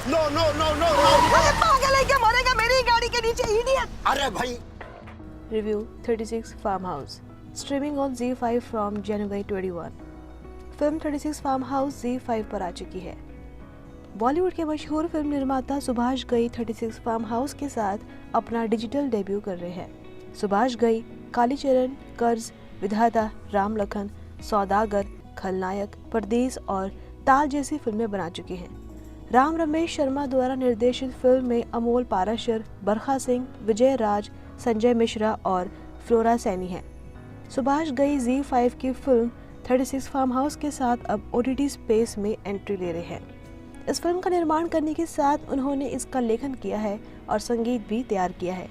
No no no no no. अरे पागल है क्या, मरेगा मेरी गाड़ी के नीचे, इडियट। अरे भाई। Review 36 Farmhouse. Streaming on ZEE5 from January 21. Film 36 Farmhouse ZEE5 पर आ चुकी है। बॉलीवुड के मशहूर फिल्म निर्माता सुभाष घई 36 Farmhouse के साथ अपना डिजिटल डेब्यू कर रहे हैं। सुभाष घई कालीचरण, कर्ज, विधाता, राम लखन, सौदागर, खलनायक, परदेस और ताल जैसी फिल्में बना चुके हैं। राम रमेश शर्मा द्वारा निर्देशित फिल्म में अमोल पाराशर, बरखा सिंह, विजय राज, संजय मिश्रा और फ्लोरा सैनी हैं। सुभाष घई ZEE5 की फिल्म 36 Farmhouse के साथ अब OTT स्पेस में एंट्री ले रहे हैं। इस फिल्म का निर्माण करने के साथ उन्होंने इसका लेखन किया है और संगीत भी तैयार किया है।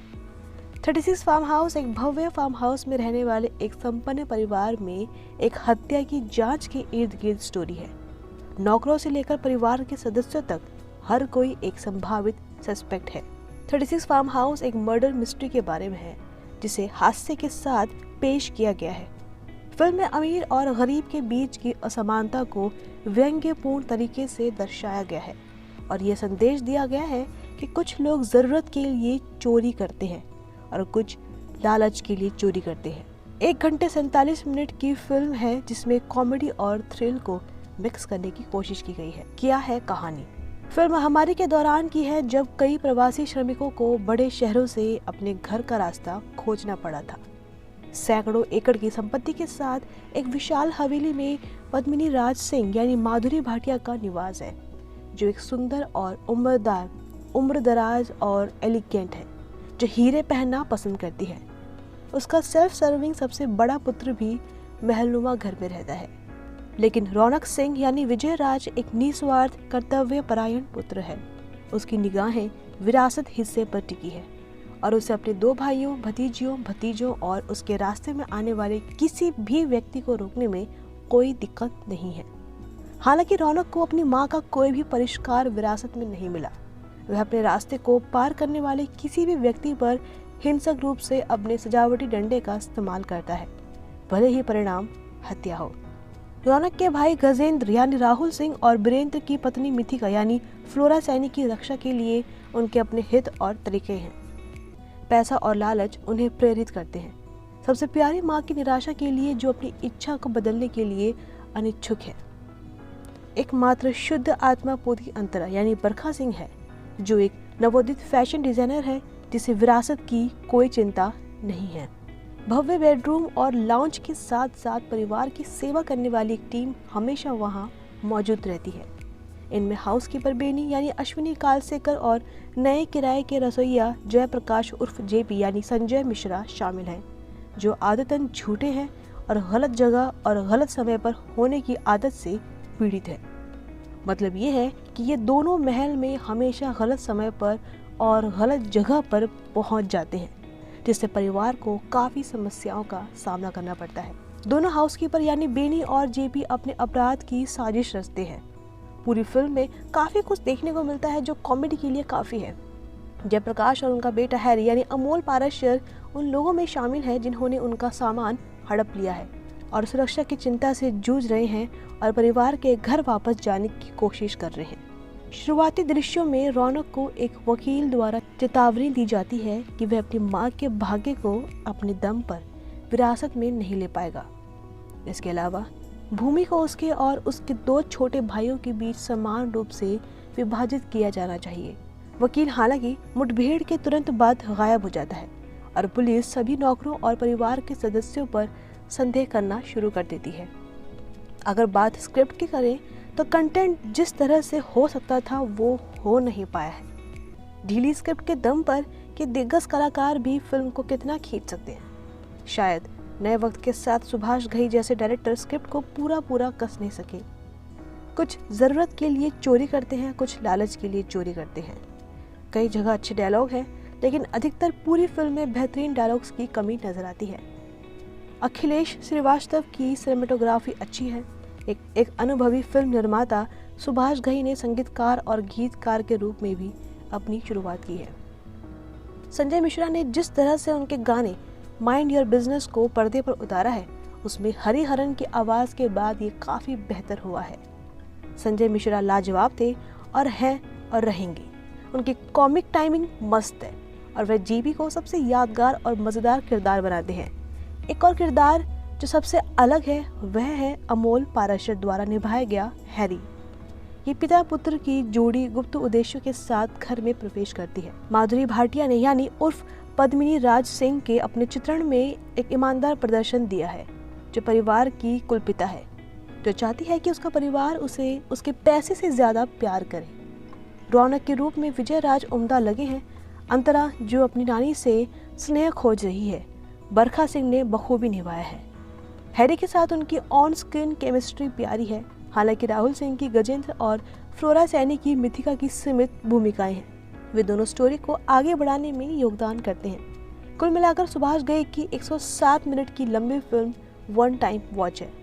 36 Farmhouse एक भव्य फार्म हाउस में रहने वाले एक संपन्न परिवार में एक हत्या की जांच के इर्द गिर्द स्टोरी है। नौकरों से लेकर परिवार के सदस्यों तक हर कोई एक संभावित सस्पेक्ट है। 36 Farmhouse एक मर्डर मिस्ट्री के बारे में है जिसे हास्य के साथ पेश किया गया है। फिल्म में अमीर और गरीब के बीच की असमानता को व्यंग्यपूर्ण तरीके से दर्शाया गया है और यह संदेश दिया गया है कि कुछ लोग जरूरत के लिए चोरी करते हैं और कुछ लालच के लिए चोरी करते हैं। 1 घंटे 47 मिनट की फिल्म है जिसमें कॉमेडी और थ्रिल को मिक्स करने की कोशिश की गई है। क्या है कहानी? फिल्म महामारी के दौरान की है जब कई प्रवासी श्रमिकों को बड़े शहरों से अपने घर का रास्ता खोजना पड़ा था। सैकड़ों एकड़ की संपत्ति के साथ एक विशाल हवेली में पद्मिनी राज सिंह यानी माधुरी भाटिया का निवास है, जो एक सुंदर और उम्रदराज और एलिगेंट है, जो हीरे पहनना पसंद करती है। उसका सेल्फ सर्विंग सबसे बड़ा पुत्र भी महलनुमा घर में रहता है, लेकिन रौनक सिंह यानी विजय राज एक निस्वार्थ कर्तव्य परायण पुत्र है। उसकी निगाहें विरासत हिस्से पर टिकी है और उसे अपने 2 भाइयों, भतीजों और उसके रास्ते में आने वाले किसी भी व्यक्ति को रोकने में कोई दिक्कत नहीं है। हालांकि रौनक को अपनी मां का कोई भी परिष्कार विरासत में नहीं मिला। वह अपने रास्ते को पार करने वाले किसी भी व्यक्ति पर हिंसक रूप से अपने सजावटी डंडे का इस्तेमाल करता है, भले ही परिणाम हत्या हो। रौनक के भाई गजेंद्र यानी राहुल सिंह और बीरेंद्र की पत्नी मिथिका यानी फ्लोरा सैनी की रक्षा के लिए उनके अपने हित और तरीके हैं। पैसा और लालच उन्हें प्रेरित करते हैं। सबसे प्यारी माँ की निराशा के लिए जो अपनी इच्छा को बदलने के लिए अनिच्छुक है। एकमात्र शुद्ध आत्मा पोती अंतरा यानी बरखा सिंह है, जो एक नवोदित फैशन डिजाइनर है जिसे विरासत की कोई चिंता नहीं है। भव्य बेडरूम और लाउंज के साथ साथ परिवार की सेवा करने वाली एक टीम हमेशा वहां मौजूद रहती है। इनमें हाउसकीपर बेनी यानी अश्विनी कालसेकर और नए किराए के रसोइया जयप्रकाश उर्फ जेपी यानी संजय मिश्रा शामिल हैं, जो आदतन झूठे हैं और गलत जगह और गलत समय पर होने की आदत से पीड़ित है। मतलब ये है कि ये दोनों महल में हमेशा गलत समय पर और गलत जगह पर पहुंच जाते हैं, जिससे परिवार को काफी समस्याओं का सामना करना पड़ता है। दोनों हाउसकीपर यानी बेनी और जेपी अपने अपराध की साजिश रचते हैं। पूरी फिल्म में काफी कुछ देखने को मिलता है जो कॉमेडी के लिए काफी है। जयप्रकाश और उनका बेटा हैरी यानी अमोल पाराशर उन लोगों में शामिल है जिन्होंने उनका सामान हड़प लिया है और सुरक्षा की चिंता से जूझ रहे हैं और परिवार के घर वापस जाने की कोशिश कर रहे हैं। शुरुआती दृश्यों में रौनक को एक वकील द्वारा चेतावनी दी जाती है कि वह अपनी मां के भाग्य को अपने दम पर विरासत में नहीं ले पाएगा। इसके अलावा भूमि को उसके और उसके 2 छोटे भाइयों के बीच समान रूप से विभाजित किया जाना चाहिए। वकील हालांकि मुठभेड़ के तुरंत बाद गायब हो जाता है और पुलिस सभी नौकरों और परिवार के सदस्यों पर संदेह करना शुरू कर देती है। अगर बात स्क्रिप्ट की करें तो कंटेंट जिस तरह से हो सकता था वो हो नहीं पाया है। ढीली स्क्रिप्ट के दम पर कि दिग्गज कलाकार भी फिल्म को कितना खींच सकते हैं। शायद नए वक्त के साथ सुभाष घई जैसे डायरेक्टर स्क्रिप्ट को पूरा कस नहीं सके। कुछ जरूरत के लिए चोरी करते हैं, कुछ लालच के लिए चोरी करते हैं। कई जगह अच्छे डायलॉग हैं, लेकिन अधिकतर पूरी फिल्म में बेहतरीन डायलॉग्स की कमी नजर आती है। अखिलेश श्रीवास्तव की सिनेमेटोग्राफी अच्छी है। एक अनुभवी फिल्म निर्माता सुभाष घई ने संगीतकार और गीतकार के रूप में भी अपनी शुरुआत की है। संजय मिश्रा ने जिस तरह से उनके गाने माइंड योर बिजनेस को पर्दे पर उतारा है, उसमें हरिहरन की आवाज के बाद ये काफी बेहतर हुआ है। संजय मिश्रा लाजवाब थे और हैं और रहेंगी। उनकी कॉमिक टाइमिंग मस्त है और वह जीबी को सबसे यादगार और मज़ेदार किरदार बनाते हैं। एक और किरदार जो सबसे अलग है वह है अमोल पाराशर द्वारा निभाया गया हैरी। ये पिता पुत्र की जोड़ी गुप्त उद्देश्यों के साथ घर में प्रवेश करती है। माधुरी भाटिया ने यानी उर्फ पद्मिनी राज सिंह के अपने चित्रण में एक ईमानदार प्रदर्शन दिया है, जो परिवार की कुलपिता है, जो चाहती है कि उसका परिवार उसे उसके पैसे से ज्यादा प्यार करे। रौनक के रूप में विजय राज उम्दा लगे हैं। अंतरा जो अपनी नानी से स्नेह खोज रही है, बरखा सिंह ने बखूबी निभाया है। हैरी के साथ उनकी ऑन स्क्रीन केमिस्ट्री प्यारी है। हालांकि राहुल सिंह की गजेंद्र और फ्लोरा सैनी की मिथिका की सीमित भूमिकाएं हैं। वे दोनों स्टोरी को आगे बढ़ाने में योगदान करते हैं। कुल मिलाकर सुभाष घई की 107 मिनट की लंबी फिल्म वन टाइम वॉच है।